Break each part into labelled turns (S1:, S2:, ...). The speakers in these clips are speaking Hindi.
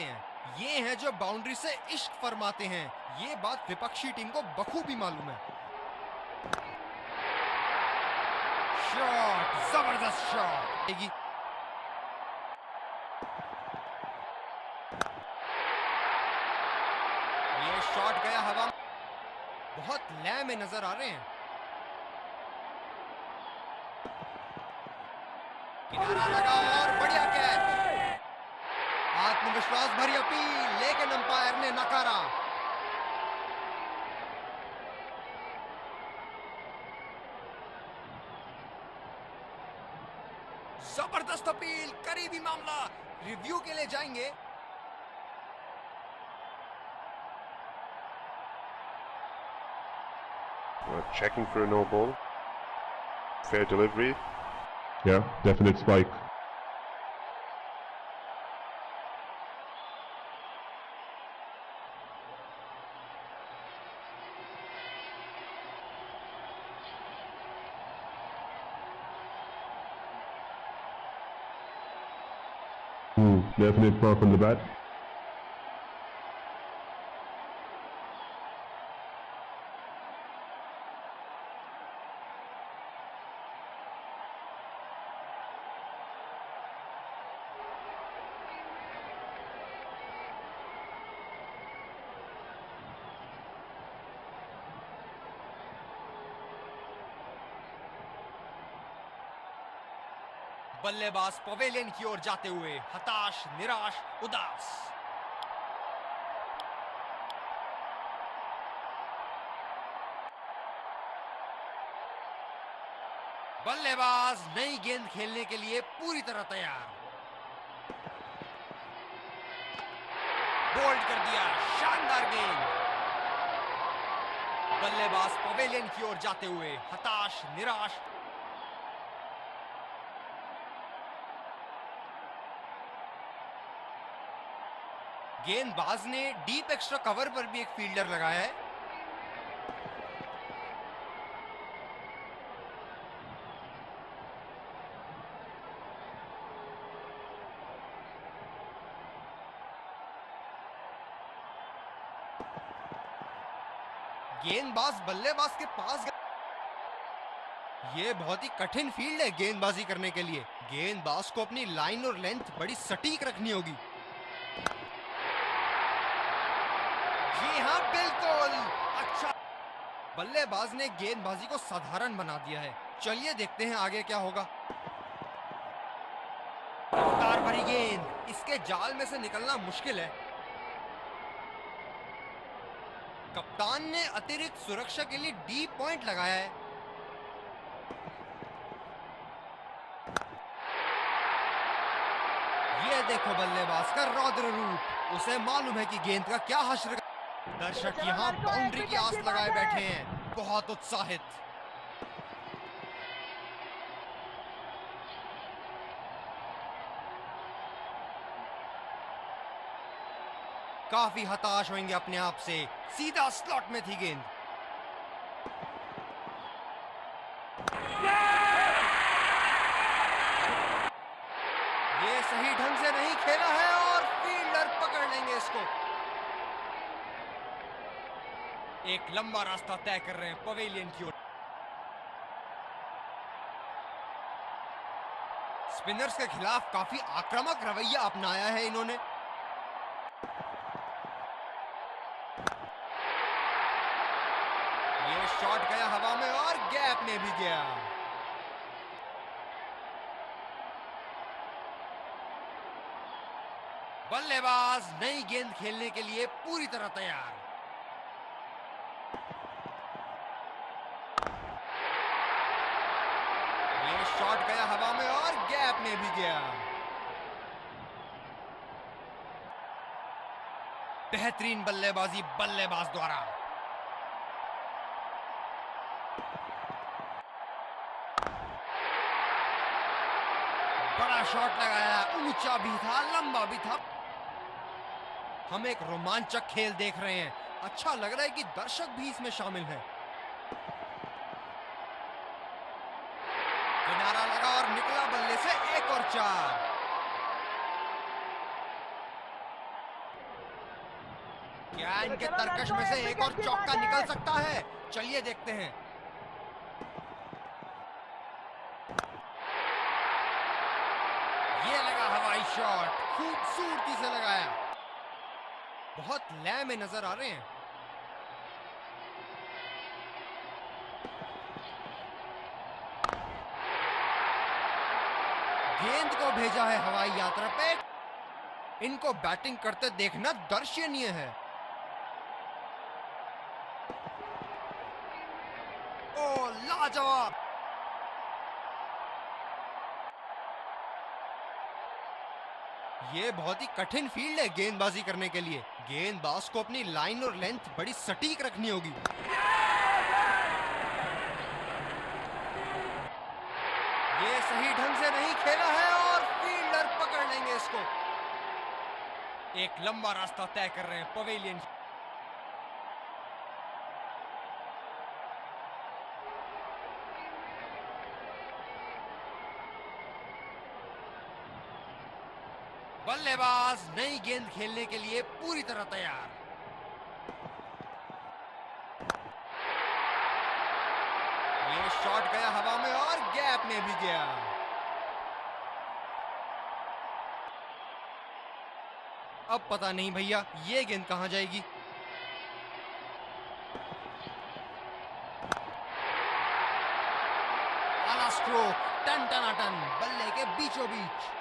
S1: हैं। ये हैं जो बाउंड्री से इश्क फरमाते हैं। ये बात विपक्षी टीम को बखूबी मालूम है। शॉट, जबरदस्त शॉट। ये शॉट गया हवा, बहुत लय में नजर आ रहे हैं। किनारा लगा और बढ़िया कैच। आत्मविश्वास भरी अपील, लेकिन अंपायर ने नकारा। जबरदस्त अपील, करीबी मामला, रिव्यू के लिए जाएंगे।
S2: We're checking for a no ball. Fair delivery.
S3: Yeah, definite spike. Definite puff on the bat.
S1: बल्लेबाज पवेलियन की ओर जाते हुए हताश, निराश, उदास। बल्लेबाज नई गेंद खेलने के लिए पूरी तरह तैयार। बोल्ड कर दिया, शानदार गेंद। बल्लेबाज पवेलियन की ओर जाते हुए हताश, निराश। गेंदबाज ने डीप एक्स्ट्रा कवर पर भी एक फील्डर लगाया है। गेंदबाज बल्लेबाज के पास ये बहुत ही कठिन फील्ड है गेंदबाजी करने के लिए। गेंदबाज को अपनी लाइन और लेंथ बड़ी सटीक रखनी होगी। जी हाँ, बिल्कुल अच्छा। बल्लेबाज ने गेंदबाजी को साधारण बना दिया है। चलिए देखते हैं आगे क्या होगा। रफ्तार भरी गेंद, इसके जाल में से निकलना मुश्किल है। कप्तान ने अतिरिक्त सुरक्षा के लिए डीप पॉइंट लगाया है। ये देखो बल्लेबाज का रौद्र रूप। उसे मालूम है कि गेंद का क्या हश्र। दर्शक यहां बाउंड्री की आस लगाए बैठे हैं, बहुत उत्साहित। काफी हताश होंगे अपने आप से। सीधा स्लॉट में थी गेंद। ये सही ढंग से नहीं खेला है और फील्डर पकड़ लेंगे इसको। एक लंबा रास्ता तय कर रहे हैं पवेलियन की ओर। स्पिनर्स के खिलाफ काफी आक्रामक रवैया अपनाया है इन्होंने। ये शॉट गया हवा में और गैप में भी गया। बल्लेबाज नई गेंद खेलने के लिए पूरी तरह तैयार। ये शॉट गया हवा में और गैप में भी गया। बेहतरीन बल्लेबाजी बल्लेबाज द्वारा। बड़ा शॉट लगाया, ऊंचा भी था, लंबा भी था। हम एक रोमांचक खेल देख रहे हैं। अच्छा लग रहा है कि दर्शक भी इसमें शामिल हैं। किनारा लगा और निकला बल्ले से एक और 4। क्या इनके तरकश में से एक और चौका निकल सकता है? चलिए देखते हैं। ये लगा हवाई शॉट, खूबसूरती से लगाया। बहुत लय में नजर आ रहे हैं। गेंद को भेजा है हवाई यात्रा पे। इनको बैटिंग करते देखना दर्शनीय है। ओ लाजवाब! ये बहुत ही कठिन फील्ड है गेंदबाजी करने के लिए। गेंदबाज को अपनी लाइन और लेंथ बड़ी सटीक रखनी होगी। ये सही ढंग से नहीं खेला है और फील्डर पकड़ लेंगे इसको। एक लंबा रास्ता तय कर रहे हैं पवेलियन। बल्लेबाज नई गेंद खेलने के लिए पूरी तरह तैयार। ये शॉट गया हवा में और गैप में भी गया। अब पता नहीं भैया ये गेंद कहां जाएगी। आला स्ट्रोक, टन टनाटन, बल्ले के बीचों बीच।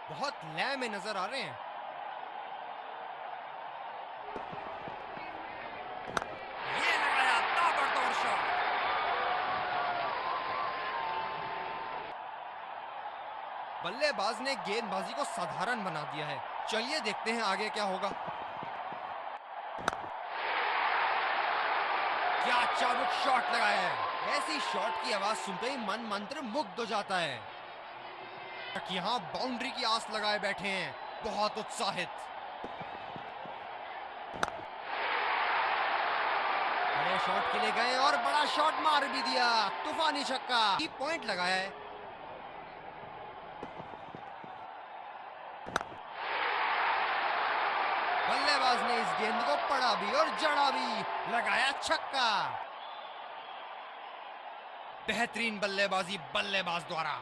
S1: बहुत लय में नजर आ रहे हैं। ये लगाया ताबड़तोड़ शॉट। बल्लेबाज ने गेंदबाजी को साधारण बना दिया है। चलिए देखते हैं आगे क्या होगा। क्या चाबुक शॉट लगाया है। ऐसी शॉट की आवाज सुनते ही मन मंत्र मुग्ध हो जाता है। यहां बाउंड्री की आस लगाए बैठे हैं, बहुत उत्साहित। बड़े शॉट के लिए गए और बड़ा शॉट मार भी दिया। तूफानी छक्का, पॉइंट लगाया है। बल्लेबाज ने इस गेंद को पड़ा भी और जड़ा भी, लगाया छक्का। बेहतरीन बल्लेबाजी बल्लेबाज द्वारा।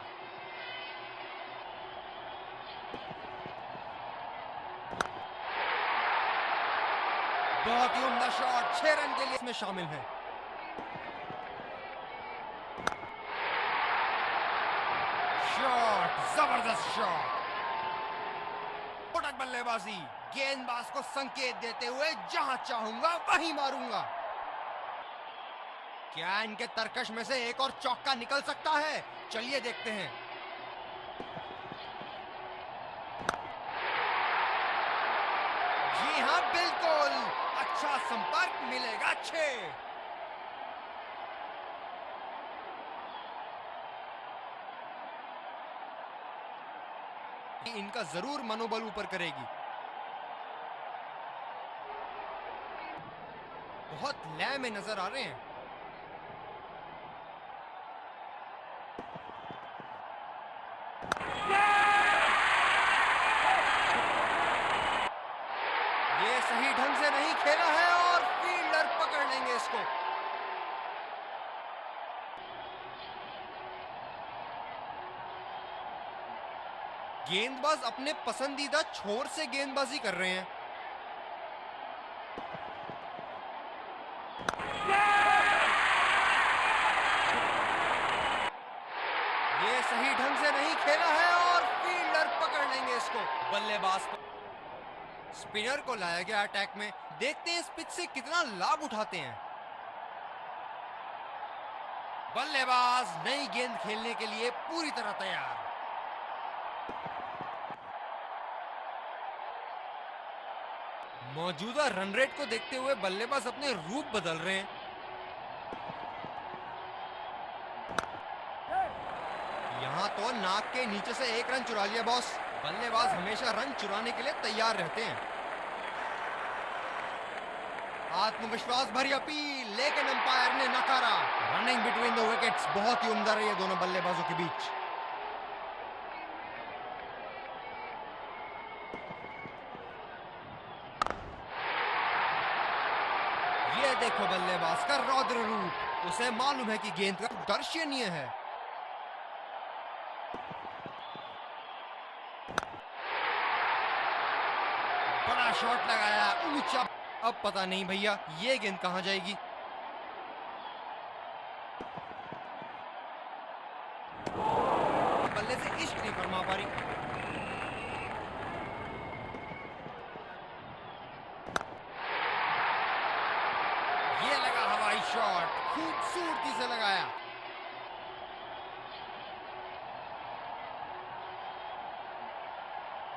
S1: बहुत ही उम्दा शॉट, 6 रन के लिए इसमें शामिल है। शॉट, जबरदस्त शॉट। फुटक बल्लेबाजी, गेंदबाज को संकेत देते हुए जहां चाहूंगा वहीं मारूंगा। क्या इनके तरकश में से एक और चौका निकल सकता है? चलिए देखते हैं। जी हां, बिल्कुल। अच्छा संपर्क, मिलेगा 6। इनका जरूर मनोबल ऊपर करेगी। बहुत लय में नजर आ रहे हैं। ये सही ढंग से नहीं खेला है और फील्डर पकड़ लेंगे इसको। गेंदबाज अपने पसंदीदा छोर से गेंदबाजी कर रहे हैं। ये सही ढंग से नहीं खेला है और फील्डर पकड़ लेंगे इसको। बल्लेबाज स्पिनर को लाया गया अटैक में। देखते हैं इस पिच से कितना लाभ उठाते हैं। बल्लेबाज नई गेंद खेलने के लिए पूरी तरह तैयार। मौजूदा रन रेट को देखते हुए बल्लेबाज अपने रूप बदल रहे हैं। यहां तो नाक के नीचे से 1 रन चुरा लिया बॉस। बल्लेबाज हमेशा रन चुराने के लिए तैयार रहते हैं। आत्मविश्वास भरी अपील, लेकिन अंपायर ने नकारा। रनिंग बिटवीन द विकेट्स, बहुत ही उम्दा रही है दोनों बल्लेबाजों के बीच। ये देखो बल्लेबाज का रौद्र रूप, उसे मालूम है कि गेंद का दर्शनीय है। बड़ा शॉट लगाया, ऊंचा। अब पता नहीं भैया ये गेंद कहां जाएगी। बल्ले से इश्क नहीं फरमा पा रही। ये लगा हवाई शॉट, खूबसूरती से लगाया।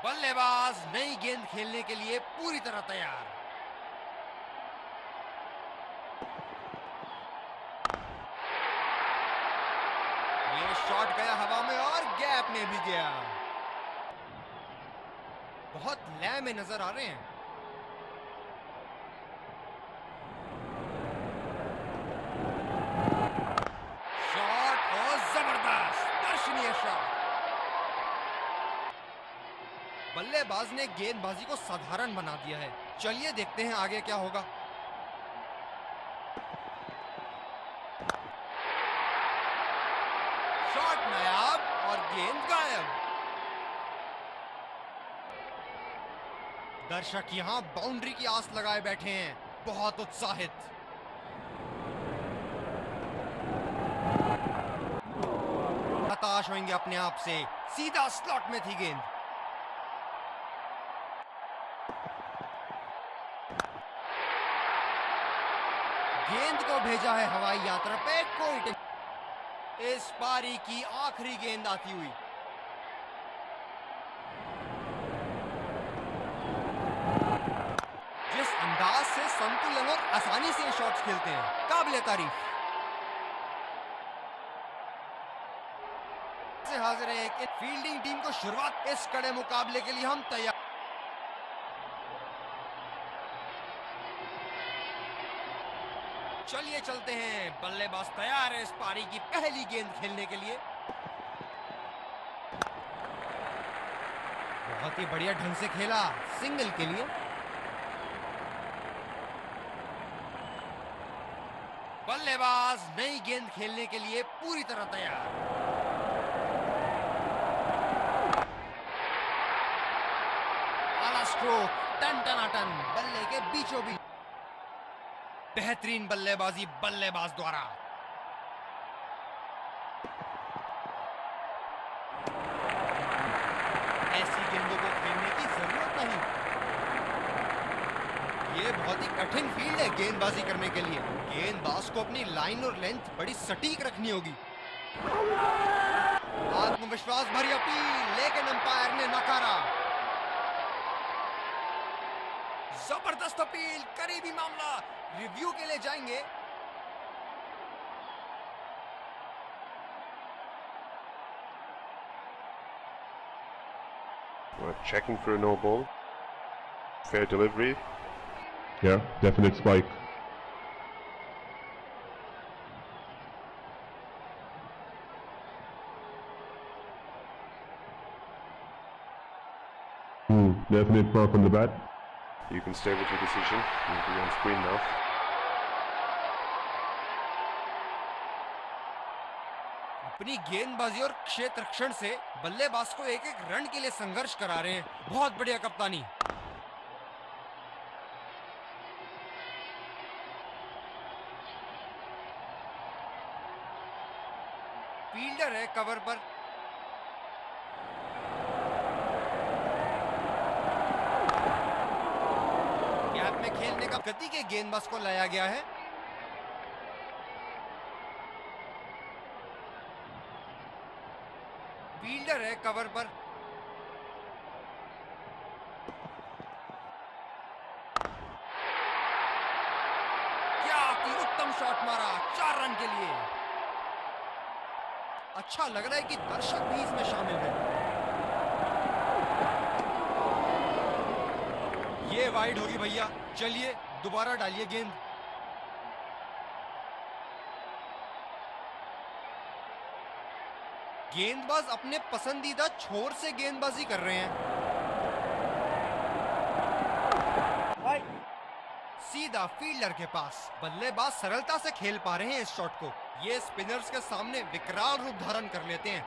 S1: बल्लेबाज नई गेंद खेलने के लिए पूरी तरह तैयार। ये शॉट गया हवा में और गैप में भी गया। बहुत लय में नजर आ रहे हैं। शॉट और जबरदस्त दर्शनीय शॉट। बल्लेबाज ने गेंदबाजी को साधारण बना दिया है। चलिए देखते हैं आगे क्या होगा। शॉट नायाब और गेंद गायब। दर्शक यहां बाउंड्री की आस लगाए बैठे हैं, बहुत उत्साहित। हताश होंगे अपने आप से। सीधा स्लॉट में थी गेंद। गेंद को भेजा है हवाई यात्रा पे। कोई इस पारी की आखिरी गेंद आती हुई। जिस अंदाज से संतुलन और आसानी से शॉट्स खेलते हैं, काबिले तारीफ। से हाजिर है कि फील्डिंग टीम को शुरुआत। इस कड़े मुकाबले के लिए हम तैयार। चलिए चलते हैं। बल्लेबाज तैयार है इस पारी की पहली गेंद खेलने के लिए। बहुत ही बढ़िया ढंग से खेला, सिंगल के लिए। बल्लेबाज नई गेंद खेलने के लिए पूरी तरह तैयार। आला स्ट्रोक, टन टनाटन, बल्ले के बीचों बीच। बेहतरीन बल्लेबाजी बल्लेबाज द्वारा। ऐसी गेंदों को खेलने की जरूरत नहीं। ये बहुत ही कठिन फील्ड है गेंदबाजी करने के लिए। गेंदबाज को अपनी लाइन और लेंथ बड़ी सटीक रखनी होगी। आत्मविश्वास भरी अपील, लेकिन अंपायर ने नकारा। जबरदस्त अपील, करीबी मामला। रिव्यू के लिए जाएंगे।
S2: We're checking for a no ball. Fair delivery.
S3: Yeah, definite spike. Definite foul from the bat.
S2: You can stay with your decision. You'll be on screen now.
S1: अपनी गेंदबाजी और क्षेत्र रक्षण से बल्लेबाज को एक एक रन के लिए संघर्ष करा रहे हैं। बहुत बढ़िया कप्तानी। फील्डर है कवर पर। गैप में खेलने का गति के गेंदबाज को लाया गया है। फील्डर है कवर पर। क्या की उत्तम शॉट मारा, 4 रन के लिए। अच्छा लग रहा है कि दर्शक भी इसमें शामिल है। ये वाइड होगी भैया। चलिए दोबारा डालिए गेंद। गेंदबाज अपने पसंदीदा छोर से गेंदबाजी कर रहे हैं। सीधा फील्डर के पास। बल्लेबाज सरलता से खेल पा रहे हैं इस शॉट को। ये स्पिनर्स के सामने विकराल रूप धारण कर लेते हैं।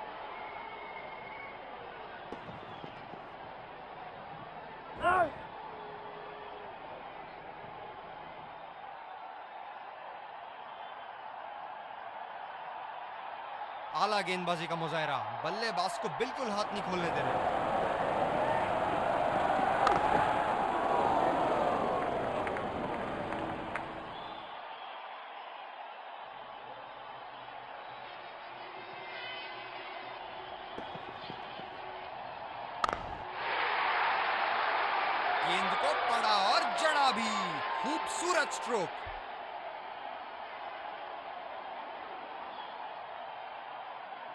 S1: आला गेंदबाजी का मुजाहरा, बल्लेबाज को बिल्कुल हाथ नहीं खोलने दे रहे। गेंद को पड़ा और जड़ा भी। खूबसूरत स्ट्रोक।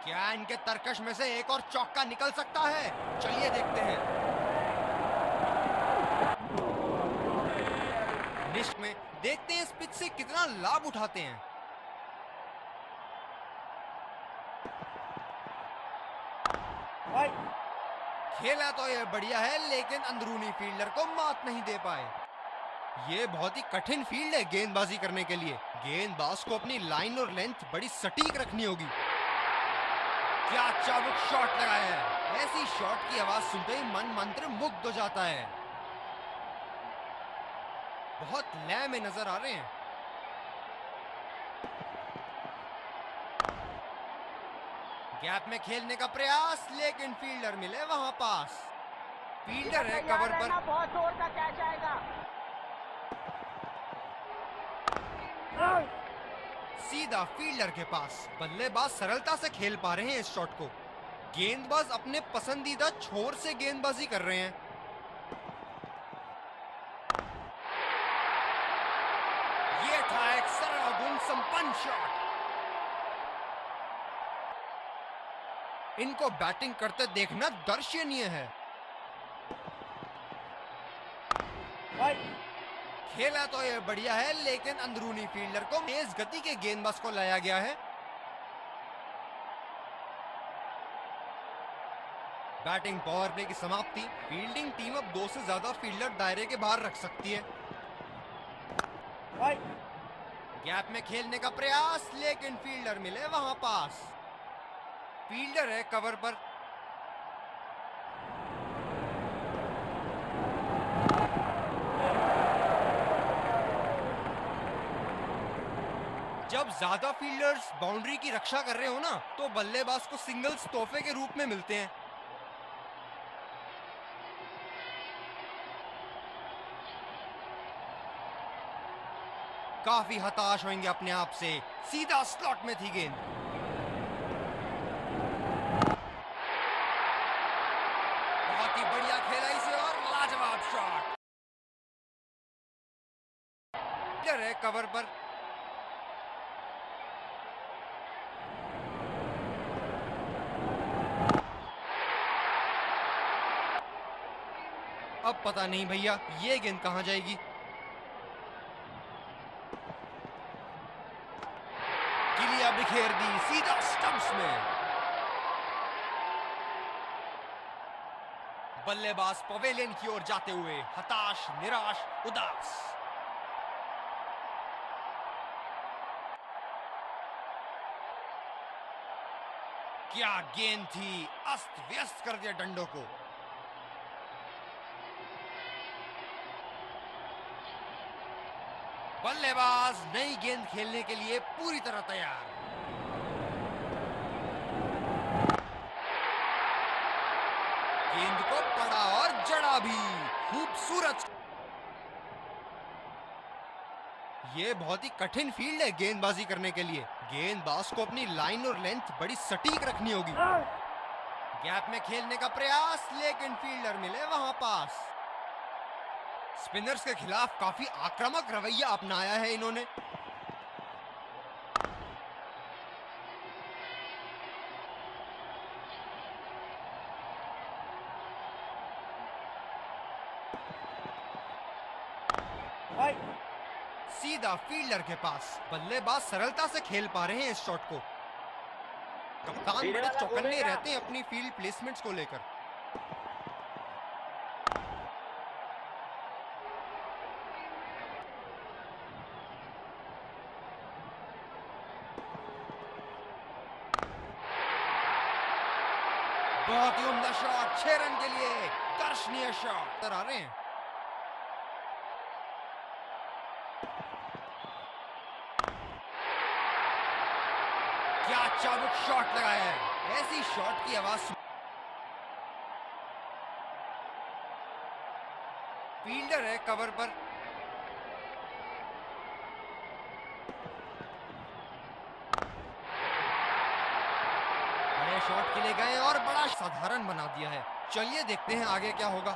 S1: क्या इनके तरकश में से एक और चौका निकल सकता है? चलिए देखते हैं। निश्क में देखते हैं इस पिच से कितना लाभ उठाते हैं। खेला तो ये बढ़िया है, लेकिन अंदरूनी फील्डर को मात नहीं दे पाए। ये बहुत ही कठिन फील्ड है गेंदबाजी करने के लिए। गेंदबाज को अपनी लाइन और लेंथ बड़ी सटीक रखनी होगी। क्या चाबुक शॉट लगाया है। ऐसी शॉट की आवाज सुनते ही मन मंत्र मुग्ध हो जाता है। बहुत लय में नजर आ रहे हैं। गैप में खेलने का प्रयास, लेकिन फील्डर मिले वहां पास। फील्डर है कवर पर।
S4: बहुत जोर का कैच आएगा।
S1: सीधा फील्डर के पास। बल्लेबाज सरलता से खेल पा रहे हैं इस शॉट को। गेंदबाज अपने पसंदीदा छोर से गेंदबाजी कर रहे हैं। ये था एक सरल गुण संपन्न शॉट। इनको बैटिंग करते देखना दर्शनीय है। खेला तो ये बढ़िया है, लेकिन अंदरूनी फील्डर को तेज गति के गेंदबाज को लाया गया है। बैटिंग पावर प्ले की समाप्ति। फील्डिंग टीम अब 2 से ज्यादा फील्डर दायरे के बाहर रख सकती है। गैप में खेलने का प्रयास, लेकिन फील्डर मिले वहां पास। फील्डर है कवर पर। जब ज्यादा फील्डर्स बाउंड्री की रक्षा कर रहे हो ना, तो बल्लेबाज को सिंगल्स तोहफे के रूप में मिलते हैं। काफी हताश होंगे अपने आप से। सीधा स्लॉट में थी गेंद। बहुत ही बढ़िया खेला इसे और लाजवाब शॉट। फील्डर है कवर पर। अब पता नहीं भैया ये गेंद कहां जाएगी। गिलिया बिखेर दी सीधा स्टंप्स में। बल्लेबाज पवेलियन की ओर जाते हुए हताश, निराश, उदास। क्या गेंद थी, अस्त व्यस्त कर दिया डंडों को। बल्लेबाज नई गेंद खेलने के लिए पूरी तरह तैयार। गेंद को पड़ा और जड़ा भी। खूबसूरत। ये बहुत ही कठिन फील्ड है गेंदबाजी करने के लिए। गेंदबाज को अपनी लाइन और लेंथ बड़ी सटीक रखनी होगी। गैप में खेलने का प्रयास, लेकिन फील्डर मिले वहां पास। स्पिनर्स के खिलाफ काफी आक्रामक रवैया अपनाया है इन्होंने। सीधा फील्डर के पास। बल्लेबाज सरलता से खेल पा रहे हैं इस शॉट को। कप्तान बड़े चौकन्ने रहते हैं अपनी फील्ड प्लेसमेंट्स को लेकर। बहुत ही उम्दा शॉट, 6 रन के लिए दर्शनीय शॉट आ रहे हैं। क्या चाबुक शॉट लगाया है, ऐसी शॉट की आवाज फील्डर है कवर पर। बड़े शॉट के लिए गए और बड़ा साधारण बना दिया है। चलिए देखते हैं आगे क्या होगा।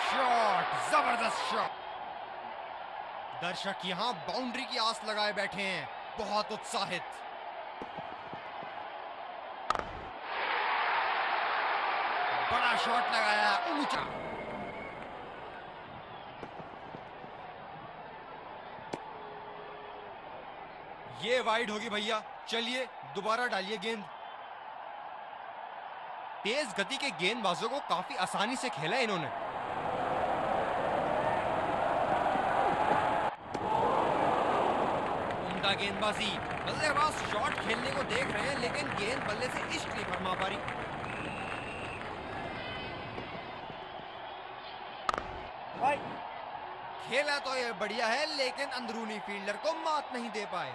S1: शॉट, जबरदस्त शॉट। दर्शक यहां बाउंड्री की आस लगाए बैठे हैं, बहुत उत्साहित। बड़ा शॉट लगाया, ऊंचा। ये वाइड होगी भैया। चलिए दोबारा डालिए गेंद। तेज गति के गेंदबाजों को काफी आसानी से खेला इन्होंने। उम्दा गेंदबाजी, बल्लेबाज शॉट खेलने को देख रहे हैं लेकिन गेंद बल्ले से इश्क नहीं फरमा पा रही। खेला तो ये बढ़िया है लेकिन अंदरूनी फील्डर को मात नहीं दे पाए।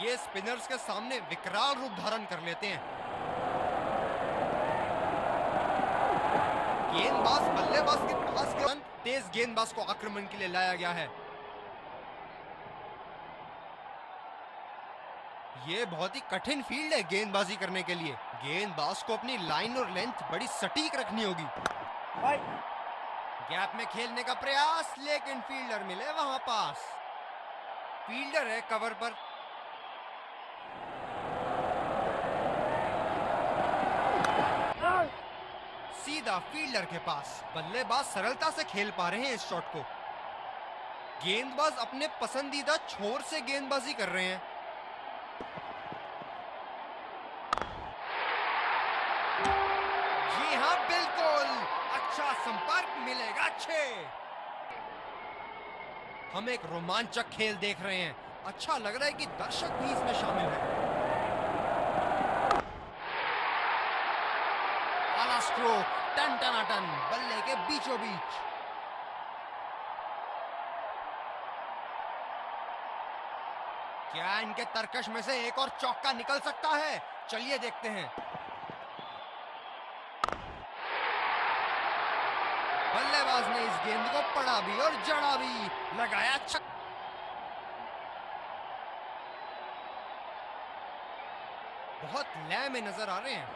S1: ये स्पिनर्स के सामने विकराल रूप धारण कर लेते हैं। गेंदबाज बल्लेबाज के पास के तेज गेंदबाज को आक्रमण के लिए लाया गया है। ये बहुत ही कठिन फील्ड है गेंदबाजी करने के लिए। गेंदबाज को अपनी लाइन और लेंथ बड़ी सटीक रखनी होगी। गैप में खेलने का प्रयास लेकिन फील्डर मिले वहां पास। फील्डर है कवर पर। सीधा फील्डर के पास। बल्लेबाज सरलता से खेल पा रहे हैं इस शॉट को। गेंदबाज अपने पसंदीदा छोर से गेंदबाजी कर रहे हैं। जी हां बिल्कुल, अच्छा संपर्क मिलेगा 6। हम एक रोमांचक खेल देख रहे हैं। अच्छा लग रहा है कि दर्शक भी इसमें शामिल हैं। आला स्ट्रोक, टन टनाटन, बल्ले के बीचों बीच। क्या इनके तरकश में से एक और चौका निकल सकता है? चलिए देखते हैं। बल्लेबाज ने इस गेंद को पड़ा भी और जड़ा भी, लगाया छक्का। बहुत लय में नजर आ रहे हैं।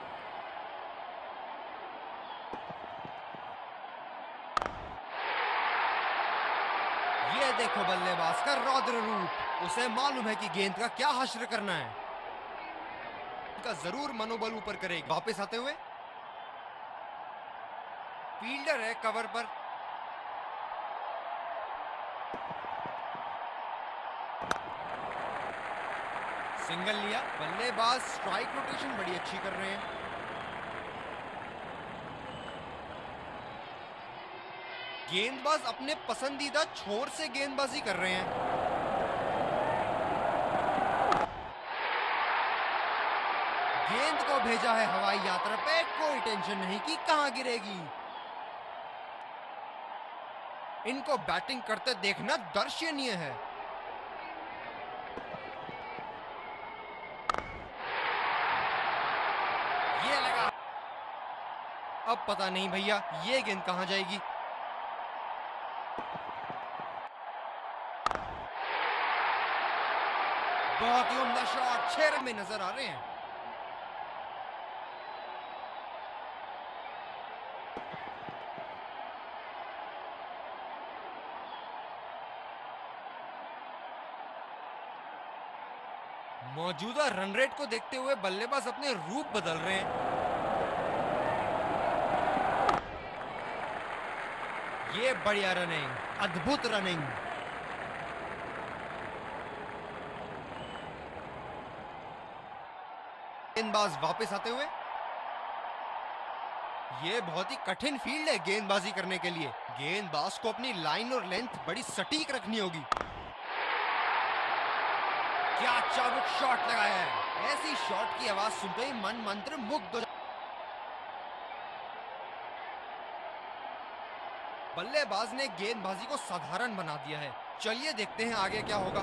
S1: ये देखो बल्लेबाज का रौद्र रूप। उसे मालूम है कि गेंद का क्या हश्र करना है। उनका जरूर मनोबल ऊपर करेगी। वापस आते हुए फील्डर है कवर पर। सिंगल लिया। बल्लेबाज स्ट्राइक रोटेशन बड़ी अच्छी कर रहे हैं। गेंदबाज अपने पसंदीदा छोर से गेंदबाजी कर रहे हैं। गेंद को भेजा है हवाई यात्रा पे, कोई टेंशन नहीं कि कहां गिरेगी। इनको बैटिंग करते देखना दर्शनीय है। ये लगा। अब पता नहीं भैया ये गेंद कहां जाएगी। बहुत ही उम्दा शॉट, 6 रन में नजर आ रहे हैं। मौजूदा रन रेट को देखते हुए बल्लेबाज अपने रूप बदल रहे हैं। ये बढ़िया रनिंग, अद्भुत रनिंग। गेंदबाज वापस आते हुए ये बहुत ही कठिन फील्ड है गेंदबाजी करने के लिए। गेंदबाज को अपनी लाइन और लेंथ बड़ी सटीक रखनी होगी। क्या चाबुक शॉट लगाया है। ऐसी शॉट की आवाज सुनते ही मन मंत्र मुग्ध हो जाता। बल्लेबाज ने गेंदबाजी को साधारण बना दिया है। चलिए देखते हैं आगे क्या होगा।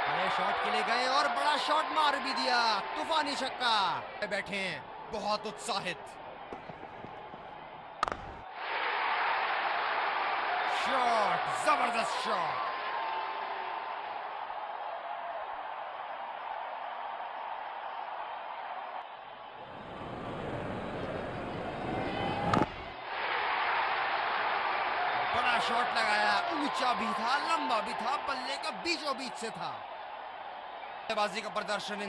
S1: बड़े शॉट के लिए गए और बड़ा शॉट मार भी दिया। तूफानी छक्का। बैठे हैं बहुत उत्साहित। शॉट, जबरदस्त शॉट। बड़ा शॉट लगाया, ऊंचा भी था, लंबा भी था, बल्ले का बीचों बीच से था। बल्लेबाजी का प्रदर्शन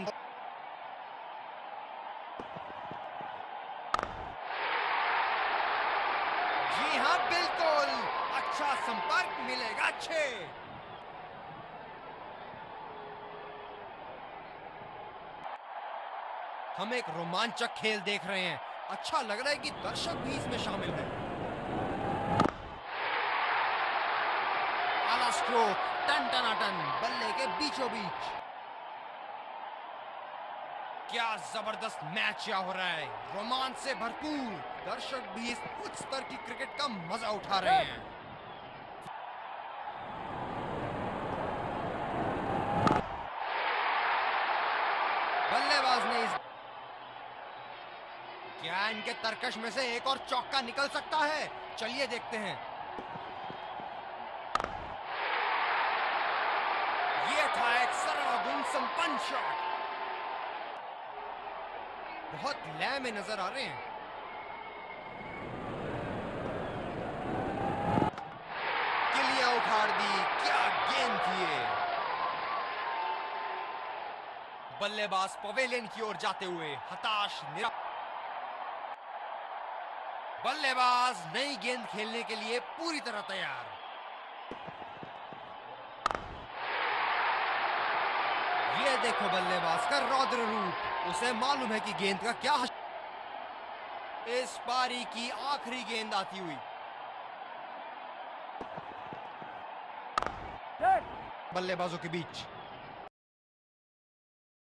S1: जी हाँ बिल्कुल, अच्छा संपर्क मिलेगा अच्छे। हम एक रोमांचक खेल देख रहे हैं। अच्छा लग रहा है कि दर्शक भी इसमें शामिल हैं। आला स्ट्रोक, टन टनाटन, बल्ले के बीचों बीच। क्या जबरदस्त मैच यहाँ हो रहा है, रोमांच से भरपूर। दर्शक भी इस उच्च स्तर की क्रिकेट का मजा उठा रहे हैं। बल्लेबाज ने क्या इनके तरकश में से एक और चौका निकल सकता है। चलिए देखते हैं। ये था एक सर्वगुण संपन्न शॉट। बहुत लय में नजर आ रहे हैं। किलियां उखाड़ दी। क्या गेंद थी ये। बल्लेबाज पवेलियन की ओर जाते हुए हताश बल्लेबाज नई गेंद खेलने के लिए पूरी तरह तैयार। ये देखो बल्लेबाज का रौद्र रूप। उसे मालूम है कि गेंद का क्या इस पारी की आखिरी गेंद आती हुई। बल्लेबाजों के बीच